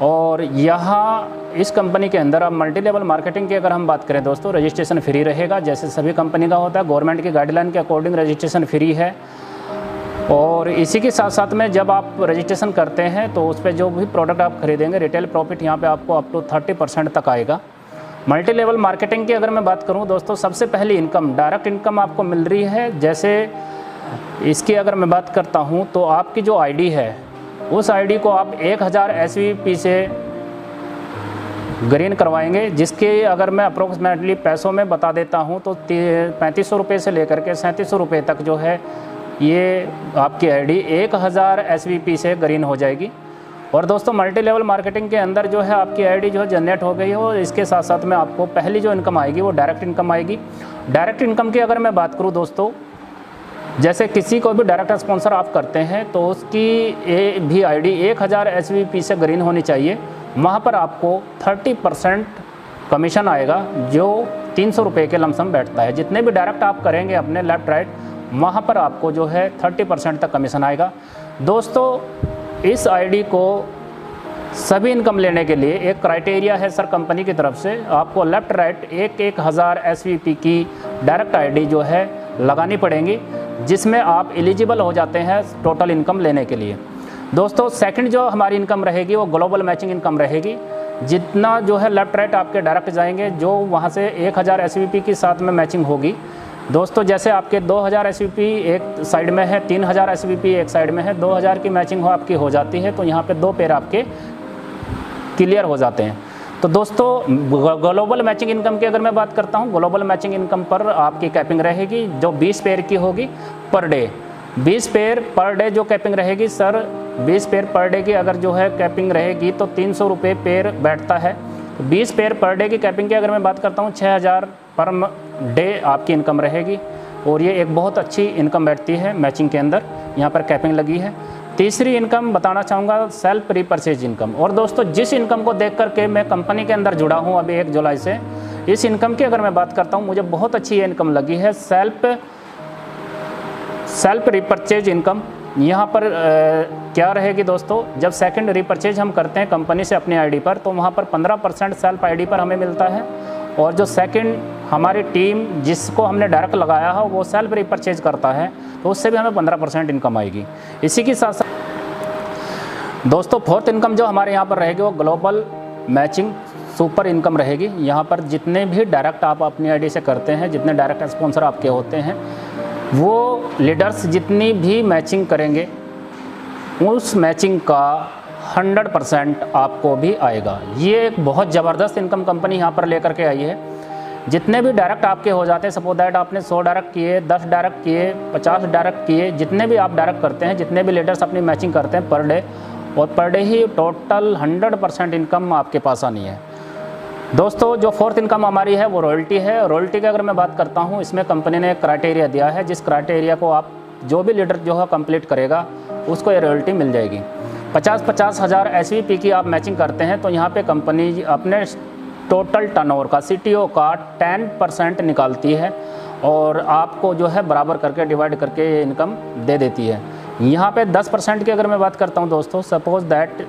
और यहाँ इस कंपनी के अंदर अब मल्टी लेवल मार्केटिंग की अगर हम बात करें दोस्तों, रजिस्ट्रेशन फ्री रहेगा, जैसे सभी कंपनी का होता है। गवर्नमेंट की गाइडलाइन के अकॉर्डिंग रजिस्ट्रेशन फ्री है। और इसी के साथ साथ में जब आप रजिस्ट्रेशन करते हैं तो उस पर जो भी प्रोडक्ट आप खरीदेंगे, रिटेल प्रॉफिट यहाँ पे आपको अप टू 30% तक आएगा। मल्टी लेवल मार्केटिंग की अगर मैं बात करूँ दोस्तों, सबसे पहली इनकम, डायरेक्ट इनकम आपको मिल रही है। जैसे इसकी अगर मैं बात करता हूँ तो आपकी जो आईडी है, उस आईडी को आप 1000 SVP से ग्रीन करवाएंगे, जिसके अगर मैं अप्रोक्सीमेटली पैसों में बता देता हूँ तो 3500 रुपये से लेकर के 3700 रुपये तक जो है ये आपकी आईडी 1000 SVP से ग्रीन हो जाएगी। और दोस्तों मल्टी लेवल मार्केटिंग के अंदर जो है आपकी आईडी जो है जनरेट हो गई है, और इसके साथ साथ में आपको पहली जो इनकम आएगी वो डायरेक्ट इनकम आएगी। डायरेक्ट इनकम की अगर मैं बात करूँ दोस्तों, जैसे किसी को भी डायरेक्ट स्पॉन्सर आप करते हैं तो उसकी भी आईडी 1000 SVP से ग्रीन होनी चाहिए। वहाँ पर आपको 30% कमीशन आएगा, जो 300 रुपये के लमसम बैठता है। जितने भी डायरेक्ट आप करेंगे अपने लेफ्ट राइट, वहाँ पर आपको जो है 30% तक कमीशन आएगा। दोस्तों इस आईडी को सभी इनकम लेने के लिए एक क्राइटेरिया है सर कंपनी की तरफ से, आपको लेफ्ट राइट 1000 SVP की डायरेक्ट आईडी जो है लगानी पड़ेगी, जिसमें आप एलिजिबल हो जाते हैं टोटल इनकम लेने के लिए। दोस्तों सेकंड जो हमारी इनकम रहेगी वो ग्लोबल मैचिंग इनकम रहेगी। जितना जो है लेफ्ट राइट आपके डायरेक्ट जाएंगे, जो वहाँ से 1000 SVP के साथ में मैचिंग होगी। दोस्तों जैसे आपके 2000 SVP एक साइड में है, 3000 SVP एक साइड में है, 2000 की मैचिंग आपकी हो जाती है, तो यहाँ पे 2 पेयर आपके क्लियर हो जाते हैं। तो दोस्तों ग्लोबल मैचिंग इनकम की अगर मैं बात करता हूँ, ग्लोबल मैचिंग इनकम पर आपकी कैपिंग रहेगी जो 20 पेयर की होगी per day. 20 pair per day जो कैपिंग रहेगी सर, 20 पेयर पर डे की अगर जो है कैपिंग रहेगी तो 300 रुपये पेयर बैठता है। तो 20 पेयर पर डे की कैपिंग की अगर मैं बात करता हूँ, 6000 पर डे आपकी इनकम रहेगी, और ये एक बहुत अच्छी इनकम बैठती है मैचिंग के अंदर, यहाँ पर कैपिंग लगी है। तीसरी इनकम बताना चाहूँगा सेल्फ रीपरचेज इनकम। और दोस्तों जिस इनकम को देख करके मैं कंपनी के अंदर जुड़ा हूँ अभी 1 जुलाई से, इस इनकम की अगर मैं बात करता हूँ, मुझे बहुत अच्छी ये इनकम लगी है, सेल्फ रीपरचेज इनकम। यहाँ पर क्या रहेगी दोस्तों, जब सेकंड रीपरचेज हम करते हैं कंपनी से अपनी आईडी पर, तो वहाँ पर 15% सेल्फ आईडी पर हमें मिलता है, और जो सेकंड हमारी टीम जिसको हमने डायरेक्ट लगाया है वो सेल्फ रीपरचेज करता है, तो उससे भी हमें 15% इनकम आएगी। इसी के साथ साथ दोस्तों फोर्थ इनकम जो हमारे यहाँ पर रहेगी वो ग्लोबल मैचिंग सुपर इनकम रहेगी। यहाँ पर जितने भी डायरेक्ट आप अपनी आईडी से करते हैं, जितने डायरेक्ट स्पॉन्सर आपके होते हैं, वो लीडर्स जितनी भी मैचिंग करेंगे उस मैचिंग का 100% आपको भी आएगा। ये एक बहुत ज़बरदस्त इनकम कंपनी यहाँ पर लेकर के आई है। जितने भी डायरेक्ट आपके हो जाते हैं, सपोज दैट आपने 100 डायरेक्ट किए, 10 डायरेक्ट किए, 50 डायरेक्ट किए, जितने भी आप डायरेक्ट करते हैं, जितने भी लीडर्स अपनी मैचिंग करते हैं पर डे, और पर डे ही टोटल 100% इनकम आपके पास आनी है। दोस्तों जो फोर्थ इनकम हमारी है वो रॉयल्टी है। रॉयल्टी की अगर मैं बात करता हूँ, इसमें कंपनी ने एक क्राइटेरिया दिया है, जिस क्राइटेरिया को आप जो भी लीडर जो है कंप्लीट करेगा उसको ये रॉयल्टी मिल जाएगी। 50-50 हज़ार SVP की आप मैचिंग करते हैं तो यहाँ पे कंपनी अपने टोटल टर्नओवर का CTO का 10% निकालती है, और आपको जो है बराबर करके डिवाइड करके ये इनकम दे देती है। यहाँ पे 10% की अगर मैं बात करता हूँ दोस्तों, सपोज दैट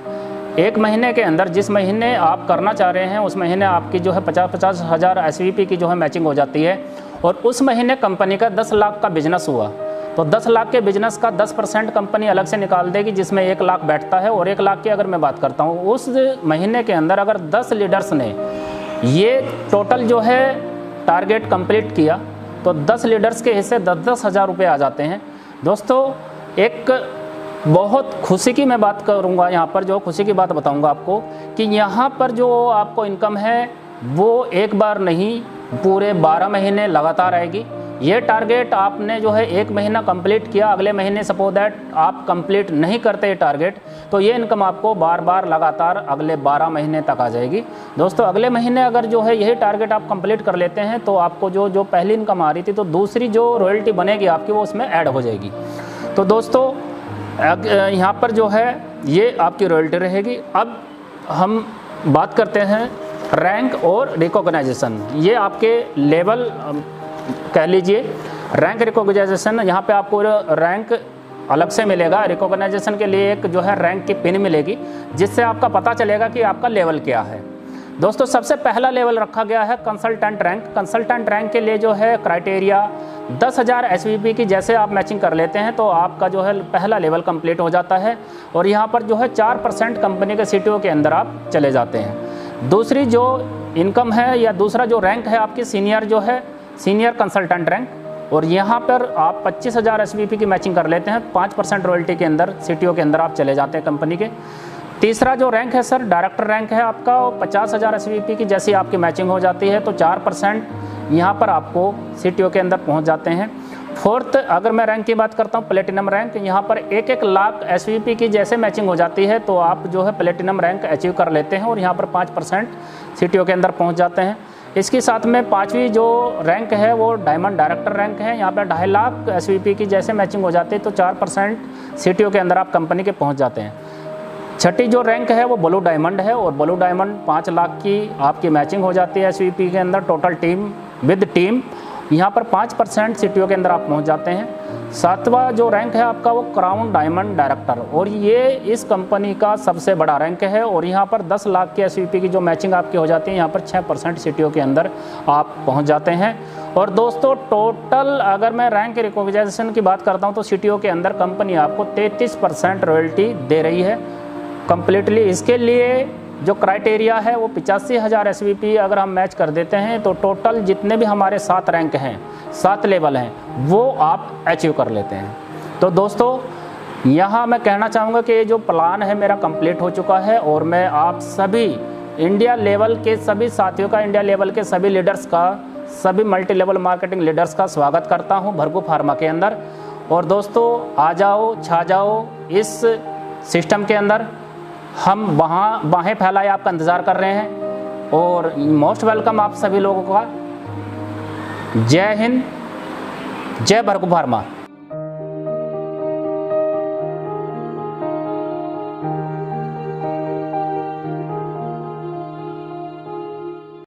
एक महीने के अंदर जिस महीने आप करना चाह रहे हैं उस महीने आपकी जो है 50-50 हज़ार SVP की जो है मैचिंग हो जाती है, और उस महीने कंपनी का 10 लाख का बिजनेस हुआ तो 10 लाख के बिजनेस का 10% कंपनी अलग से निकाल देगी, जिसमें 1 लाख बैठता है। और 1 लाख की अगर मैं बात करता हूँ, उस महीने के अंदर अगर 10 लीडर्स ने ये टोटल जो है टारगेट कंप्लीट किया तो 10 लीडर्स के हिस्से 10-10 हज़ार रुपये आ जाते हैं। दोस्तों एक बहुत खुशी की मैं बात करूंगा, यहाँ पर जो खुशी की बात बताऊंगा आपको कि यहाँ पर जो आपको इनकम है वो एक बार नहीं, पूरे 12 महीने लगातार आएगी। ये टारगेट आपने जो है 1 महीना कंप्लीट किया, अगले महीने सपोज दैट आप कंप्लीट नहीं करते ये टारगेट, तो ये इनकम आपको बार बार लगातार अगले 12 महीने तक आ जाएगी। दोस्तों अगले महीने अगर जो है यही टारगेट आप कंप्लीट कर लेते हैं तो आपको जो पहली इनकम आ रही थी, तो दूसरी जो रॉयल्टी बनेगी आपकी वो उसमें ऐड हो जाएगी। तो दोस्तों यहाँ पर जो है ये आपकी रॉयल्टी रहेगी। अब हम बात करते हैं रैंक और रिकॉग्नाइजेशन। ये आपके लेवल कह लीजिए रैंक रिकॉग्नाइजेशन। यहाँ पे आपको रैंक अलग से मिलेगा, रिकॉग्नाइजेशन के लिए एक जो है रैंक की पिन मिलेगी, जिससे आपका पता चलेगा कि आपका लेवल क्या है। दोस्तों सबसे पहला लेवल रखा गया है कंसल्टेंट रैंक। कंसल्टेंट रैंक के लिए जो है क्राइटेरिया 10,000 SVP की जैसे आप मैचिंग कर लेते हैं तो आपका जो है पहला लेवल कंप्लीट हो जाता है, और यहाँ पर जो है 4% कंपनी के CTO के अंदर आप चले जाते हैं। दूसरी जो इनकम है या दूसरा जो रैंक है आपकी सीनियर जो है सीनियर कंसल्टेंट रैंक, और यहाँ पर आप 25,000 SVP की मैचिंग कर लेते हैं, 5% रॉयल्टी के अंदर CTO के अंदर आप चले जाते हैं कंपनी के। तीसरा जो रैंक है सर डायरेक्टर रैंक है आपका, 50,000 SVP की जैसी आपकी मैचिंग हो जाती है तो 4% यहाँ पर आपको CTO के अंदर पहुँच जाते हैं। फोर्थ अगर मैं रैंक की बात करता हूँ प्लेटिनम रैंक, यहाँ पर 1 लाख SVP की जैसे मैचिंग हो जाती है तो आप जो है प्लेटिनम रैंक अचीव कर लेते हैं और यहाँ पर 5% CTO के अंदर पहुँच जाते हैं। इसके साथ में 5वीं जो रैंक है वो डायमंड डायरेक्टर रैंक है, यहाँ पर 2.5 लाख SVP की जैसे मैचिंग हो जाती है तो 4% CTO के अंदर आप कंपनी के पहुँच जाते हैं। छठी जो रैंक है वो ब्लू डायमंड है, और ब्लू डायमंड 5 लाख की आपकी मैचिंग हो जाती है SVP के अंदर टोटल टीम विद टीम, यहाँ पर 5% CTO के अंदर आप पहुँच जाते हैं। 7वां जो रैंक है आपका वो क्राउन डायमंड डायरेक्टर, और ये इस कंपनी का सबसे बड़ा रैंक है, और यहाँ पर 10 लाख की SVP की जो मैचिंग आपकी हो जाती है यहाँ पर 6% CTO के अंदर आप पहुँच जाते हैं। और दोस्तों टोटल अगर मैं रैंक रिकॉग्निशन की बात करता हूँ तो CTO के अंदर कंपनी आपको 33% रॉयल्टी दे रही है कम्प्लीटली। इसके लिए जो क्राइटेरिया है वो 85,000 SVP अगर हम मैच कर देते हैं तो टोटल जितने भी हमारे 7 रैंक हैं, 7 लेवल हैं, वो आप अचीव कर लेते हैं। तो दोस्तों यहाँ मैं कहना चाहूँगा कि ये जो प्लान है मेरा कंप्लीट हो चुका है, और मैं आप सभी इंडिया लेवल के सभी साथियों का, इंडिया लेवल के सभी लीडर्स का, सभी मल्टी लेवल मार्केटिंग लीडर्स का स्वागत करता हूँ भरगू फार्मा के अंदर। और दोस्तों आ जाओ, छा जाओ इस सिस्टम के अंदर, हम वहाँ बाहें फैलाए आपका इंतज़ार कर रहे हैं, और मोस्ट वेलकम आप सभी लोगों का। जय हिंद, जय भरगू फार्मा।